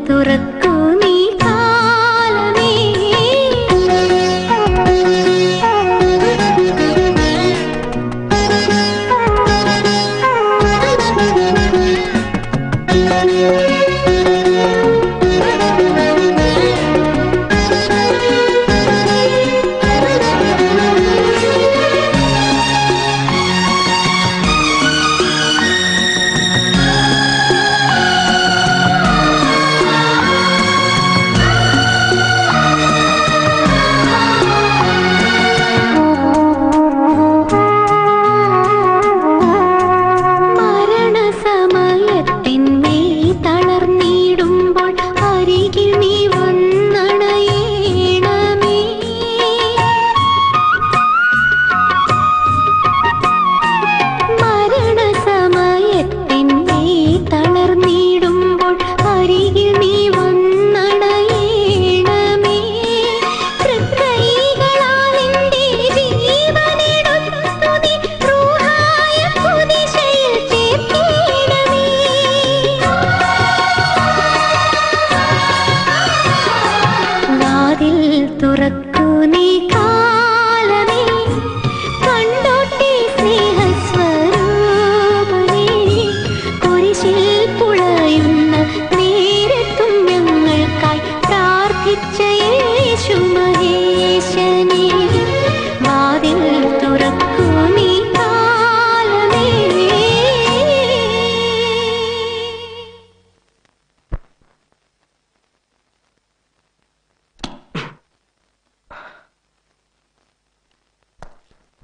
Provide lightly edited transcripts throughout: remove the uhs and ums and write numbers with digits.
തുറക്കൂ നീ കാലമേ.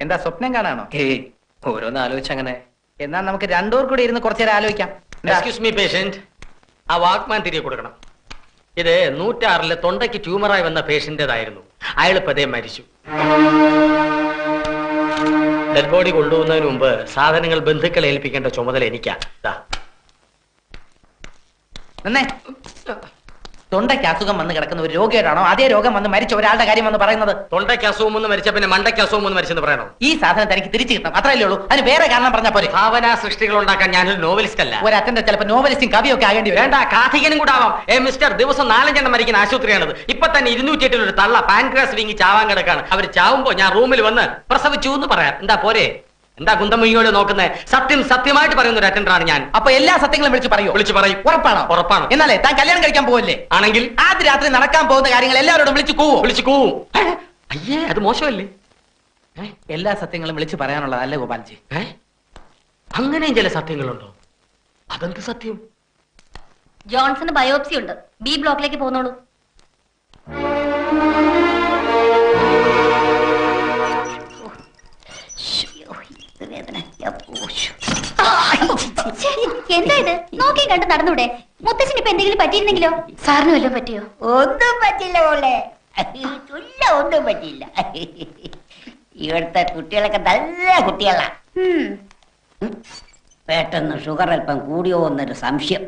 എന്താ സ്വപ്നം കാണാണോ? ഓരോന്ന് ആലോചിച്ചങ്ങനെ. എന്നാ നമുക്ക് രണ്ടൂർ കൂടി ഇരുന്ന് കുറച്ചേരം ആലോചിക്കാം. എക്സ്ക്യൂസ് മീ പേഷ്യന്റ്, ആ വാക്ക്മാൻ തിരികെ കൊടുക്കണം. ഇത് 106 തൊണ്ടയ്ക്ക് ട്യൂമറായി വന്ന പേഷ്യന്റേതായിരുന്നു. അയാൾ പതേ മരിച്ചു. ഡെഡ് ബോഡി കൊണ്ടുപോകുന്നതിന് മുമ്പ് സാധനങ്ങൾ ബന്ധുക്കളെ ഏൽപ്പിക്കേണ്ട ചുമതല എനിക്കാ. തൊണ്ടയ്ക്ക് അസുഖം വന്ന് കിടക്കുന്ന ഒരു രോഗിയോടാണോ അതേ രോഗം വന്ന് മരിച്ച ഒരാളുടെ കാര്യം വന്ന് പറയുന്നത്? തൊണ്ടയ്ക്ക് അസുഖം വന്ന് മരിച്ച പിന്നെ മണ്ടയ്ക്ക് അസുഖം വന്ന് മരിച്ചെന്ന് പറയണോ? ഈ സാധനം തനിക്ക് തിരിച്ചു കിട്ടണം, അത്രയല്ലേ ഉള്ളൂ. അതിന് വേറെ കാരണം പറഞ്ഞാൽ പോലെ. ഭാവനാ സൃഷ്ടികൾ ഉണ്ടാക്കാൻ ഞാനൊരു നോവലിസ്റ്റ് അല്ല. ഒരു അറ്റൻഡർ ചിലപ്പോൾ നോവലിസ്റ്റും കവിയൊക്കെ ആകേണ്ടി വരും. വേണ്ട, കാഥികനും കൂടെ ആവാം. മിസ്റ്റർ, ദിവസം 4-5 എണ്ണം മരിക്കുന്ന ആശുപത്രിയാണത്. ഇപ്പൊ തന്നെ 208 ഒരു തള്ള പാൻക്രാസ് വീങ്ങി ചാവാൻ കിടക്കാണ്. അവർ ചാവുമ്പോ ഞാൻ റൂമിൽ വന്ന് പ്രസവിച്ചു എന്ന് പറയാം. എന്താ പോരെ? എന്താ കുന്തമുയ്യോട് നോക്കുന്നത്? സത്യം സത്യമായിട്ട് പറയുന്ന ഒരു അറ്റൻഡറാണ് ഞാൻ. അപ്പൊ എല്ലാ സത്യങ്ങളും വിളിച്ചു പറയൂ? വിളിച്ചു പറയും. ഉറപ്പാണോ? ഉറപ്പാണ്. എന്നാലേ താൻ കല്യാണം കഴിക്കാൻ പോവല്ലേ? ആണെങ്കിൽ ആദ്യ രാത്രി നടക്കാൻ പോകുന്ന കാര്യങ്ങൾ എല്ലാവരോടും വിളിച്ചു കൂവും. വിളിച്ചു കൂവും. അയ്യേ, അത് മോശമല്ലേ? എല്ലാ സത്യങ്ങളും വിളിച്ചു പറയാനുള്ളതല്ലേ ഗോപാൽജി? അങ്ങനെയും ചില സത്യങ്ങളുണ്ടോ? അതെന്ത് സത്യം? ജോൺസന് ബയോപ്സി ഉണ്ട്. ബി ബ്ലോക്കിലേക്ക് പോന്നോളൂ. എന്താ ഇത്? നോക്കി കണ്ട് നടന്നൂടെ? മുത്തച്ഛന് ഇപ്പൊ എന്തെങ്കിലും പറ്റിയിരുന്നെങ്കിലോ? സാറിന് വല്ലതും പറ്റിയോ? ഒന്നും പറ്റില്ല മോളെ, ഒന്നും പറ്റിയില്ല. ഇവിടുത്തെ കുട്ടികളൊക്കെ നല്ല കുട്ടികളാ. പെട്ടെന്ന് ഷുഗർ അല്പം കൂടിയോ എന്നൊരു സംശയം.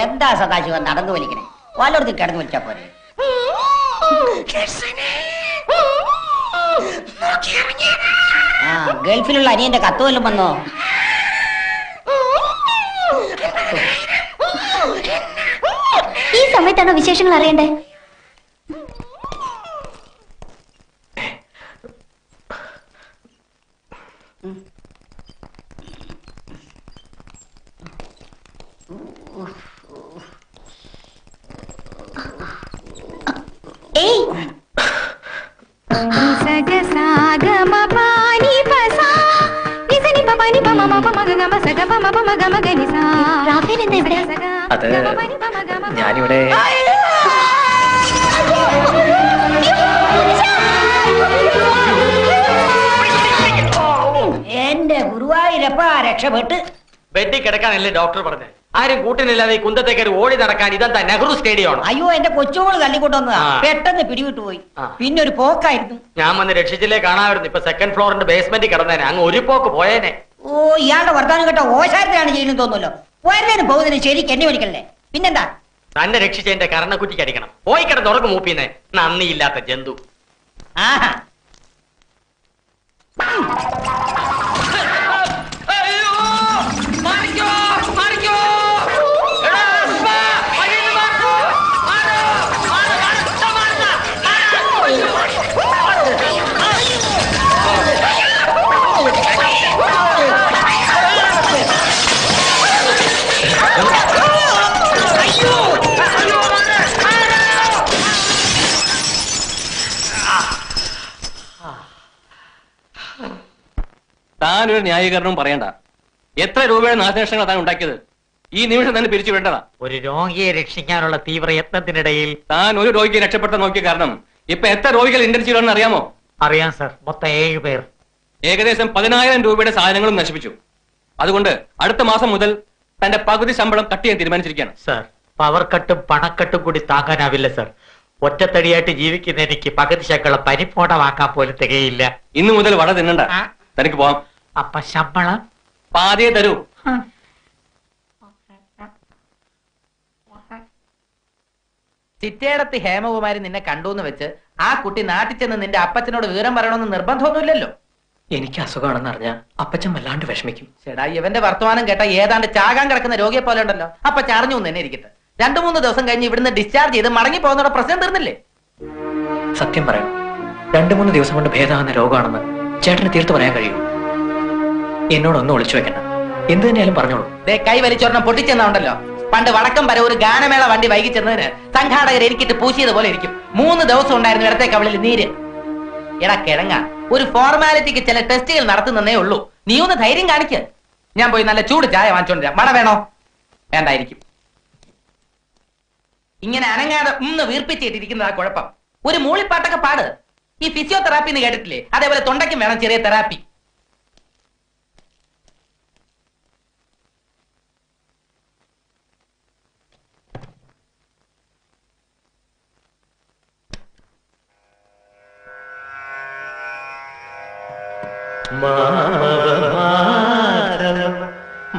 എന്താ സദാശിവൻ നടന്നു വലിക്കണേ? വല്ലയിടത്തും കിടന്നു വലിച്ചാ പോരെ? ആ, ഗൾഫിലുള്ള അനിയന്റെ കത്ത് വല്ലതും വന്നോ? ഈ സമയത്താണോ വിശേഷങ്ങൾ അറിയണ്ടേ? അത് ഞാനിവിടെ എന്റെ ഗുരുവായൂരപ്പ രക്ഷപ്പെട്ട്. ബെഡിൽ കിടക്കാനല്ലേ ഡോക്ടർ പറഞ്ഞത്? ആരും കൂട്ടിനില്ലാതെ ഈ കുന്തത്തേക്ക് ഓടി നടക്കാൻ ഇതെന്താ നെഹ്റു സ്റ്റേഡിയമാണ്? അയ്യോ, എന്റെ കൊച്ചുമോള് തള്ളിക്കൊണ്ടുവന്നതാ. പെട്ടെന്ന് പിടിവിട്ടു പോയി. പിന്നെ ഒരു പോക്കായിരുന്നു. ഞാൻ വന്ന് രക്ഷിച്ചില്ലേ കാണാമായിരുന്നു. ഇപ്പൊ സെക്കൻഡ് ഫ്ലോറിന്റെ ബേസ്മെന്റിൽ കിടന്നേനെ. അങ്ങ് ഒരു പോക്ക് പോയേനെ. ഓ, ഇയാളുടെ വർത്താനം കേട്ട ഓശാരത്തിലാണ് ചെയ്യുന്നത് തോന്നുമല്ലോ. പോയതിനും പോകുന്നതിന് ശരിക്ക് എന്നെ വിളിക്കല്ലേ? പിന്നെന്താ? തന്നെ രക്ഷിച്ച എന്റെ കരണക്കുറ്റിക്ക് അടിക്കണം. പോയി കിടന്ന് ഉറങ്ങും മൂപ്പിന്നെ. നന്ദിയില്ലാത്ത ജന്തു. ആഹാ. താനൊരു ന്യായീകരണവും പറയണ്ട. എത്ര രൂപയുടെ നാശനഷ്ടങ്ങൾ താൻ ഉണ്ടാക്കിയത്? ഈ നിമിഷം തന്നെ പിരിച്ചു വിടേണ്ടതാ. ഒരു രോഗിയെ രക്ഷിക്കാനുള്ള തീവ്ര യത്നത്തിനിടയിൽ താൻ ഒരു രോഗിയെ രക്ഷപ്പെടുത്താൻ നോക്കിയ കാരണം ഇപ്പൊ എത്ര രോഗികൾ ഇന്റൻസീവാണെന്ന് അറിയാമോ? അറിയാം സർ, മൊത്തം 7 പേർ. ഏകദേശം 10,000 രൂപയുടെ സാധനങ്ങളും നശിപ്പിച്ചു. അതുകൊണ്ട് അടുത്ത മാസം മുതൽ തന്റെ പകുതി ശമ്പളം കട്ട് ചെയ്യാൻ തീരുമാനിച്ചിരിക്കുകയാണ്. സർ, പവർ കട്ടും പണക്കെട്ടും കൂടി താങ്ങാനാവില്ല സർ. ഒറ്റത്തടിയായിട്ട് ജീവിക്കുന്ന എനിക്ക് പകുതി ശമ്പളം പരിപ്പോട വാക്കാൻ പോലും തികയില്ല. ഇന്നു മുതൽ വട തിന്നണ്ട, തനിക്ക് പോവാം. അപ്പൊ ശമ്പളം പാതിയെ തരൂ. ചിറ്റേടത്ത് ഹേമകുമാരി നിന്നെ കണ്ടൂന്ന് വെച്ച് ആ കുട്ടി നാട്ടിൽ ചെന്ന് നിന്റെ അപ്പച്ചനോട് വിവരം പറയണമെന്ന് നിർബന്ധമൊന്നുമില്ലല്ലോ. എനിക്ക് അസുഖമാണെന്ന് അറിഞ്ഞാൽ അപ്പച്ചൻ വല്ലാണ്ട് വിഷമിക്കും. ചേടാ, ഇവന്റെ വർത്തമാനം കേട്ട ഏതാണ്ട് ചാകാൻ കിടക്കുന്ന രോഗിയെ പോലെ ഉണ്ടല്ലോ. അപ്പൊ ചറിഞ്ഞു തന്നെ ഇരിക്കട്ടെ. 2-3 ദിവസം കഴിഞ്ഞ് ഇവിടുന്ന് ഡിസ്ചാർജ് ചെയ്ത് മടങ്ങി പോകുന്നതോടെ പ്രശ്നം തീർന്നില്ലേ? സത്യം പറയണം, 2-3 ദിവസം കൊണ്ട് ഭേദമാകുന്ന രോഗമാണെന്ന് ചേട്ടന് തീർത്ത് പറയാൻ കഴിയൂ. എന്നോടൊന്നും ഒളിച്ചു വെക്കണ്ട, എന്ത് തന്നെയാലും പറഞ്ഞോളൂ. കൈ വലിച്ചൊരെണ്ണം പൊട്ടിച്ചെന്നുണ്ടല്ലോ. പണ്ട് വടക്കം വരെ ഒരു ഗാനമേള വണ്ടി വൈകിച്ചെന്നതിന് സംഘാടകർ എനിക്കിട്ട് പൂശിയത് പോലെ ഇരിക്കും. 3 ദിവസം ഉണ്ടായിരുന്നു ഇടത്തെ കവിളിൽ നീര്. എടാ കിഴങ്ങ, ഒരു ഫോർമാലിറ്റിക്ക് ചില ടെസ്റ്റുകൾ നടത്തുന്നേ ഉള്ളൂ. നീ ഒന്ന് ധൈര്യം കാണിക്ക്. ഞാൻ പോയി നല്ല ചൂട് ചായ വാങ്ങിച്ചോണ്ടിരാം. മട വേണോ? വേണ്ടായിരിക്കും. ഇങ്ങനെ അനങ്ങാതെ വീർപ്പിച്ചിട്ടിരിക്കുന്നതാ കുഴപ്പം. ഒരു മൂളിപ്പാട്ടൊക്കെ പാട്. ഈ ഫിസിയോതെറാപ്പി എന്ന് കേട്ടിട്ടില്ലേ? അതേപോലെ തൊണ്ടയ്ക്കും വേണം ചെറിയ തെറാപ്പി.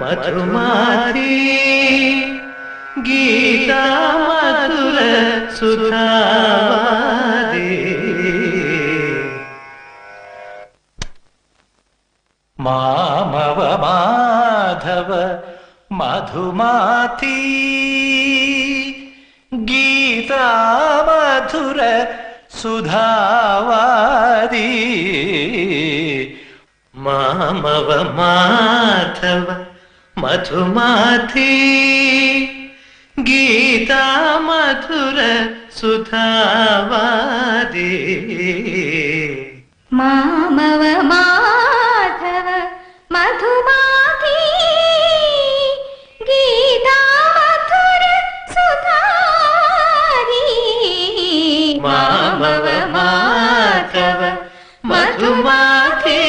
മധുമാരി ഗീതാ മധുര സുധാവാദി മാമവ മാധവ മധുമാതി ഗീതാ മധുര സുധാവാദി മാമവ മാധവ മധുമാതി ഗീതാ മധുര സുധാവാദി മാമവ മാധവ മധുമാതി ഗീതാ മധുര സുധാരി മാമവ മാധവ മധുമാതി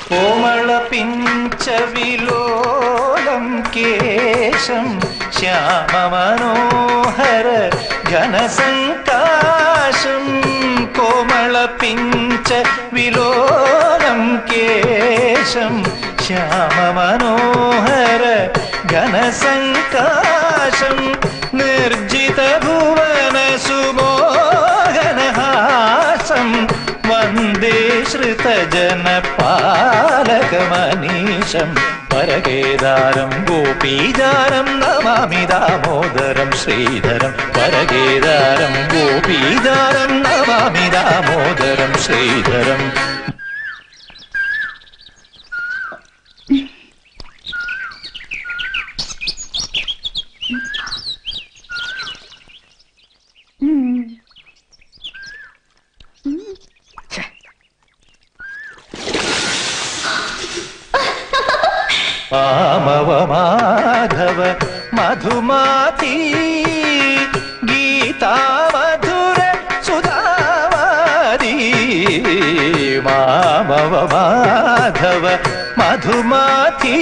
കോമള പിഞ്ച വിലോലം കേശം ശ്യാമ മനോഹര ഘനസങ്കാശം കോമള പിഞ്ച വിലോലം കേശം ശ്യാമ മനോഹര ഘനസങ്കാശം നിർജിത ഭുവന സുമോഹനഹാസം വന്ദേ ശ്രുതജനപാലകമനീശം പരകേദാരം ഗോപീജാരം നമാമി ദാമോദരം ശ്രീധരം പരകേദാരം ഗോപീജാരം നമാമി ദാമോദരം ശ്രീധരം മാമവ മാധവ മധുമാതി ഗീതാ മധുര സുധാവാദി മാമവ മാധവ മധുമാതി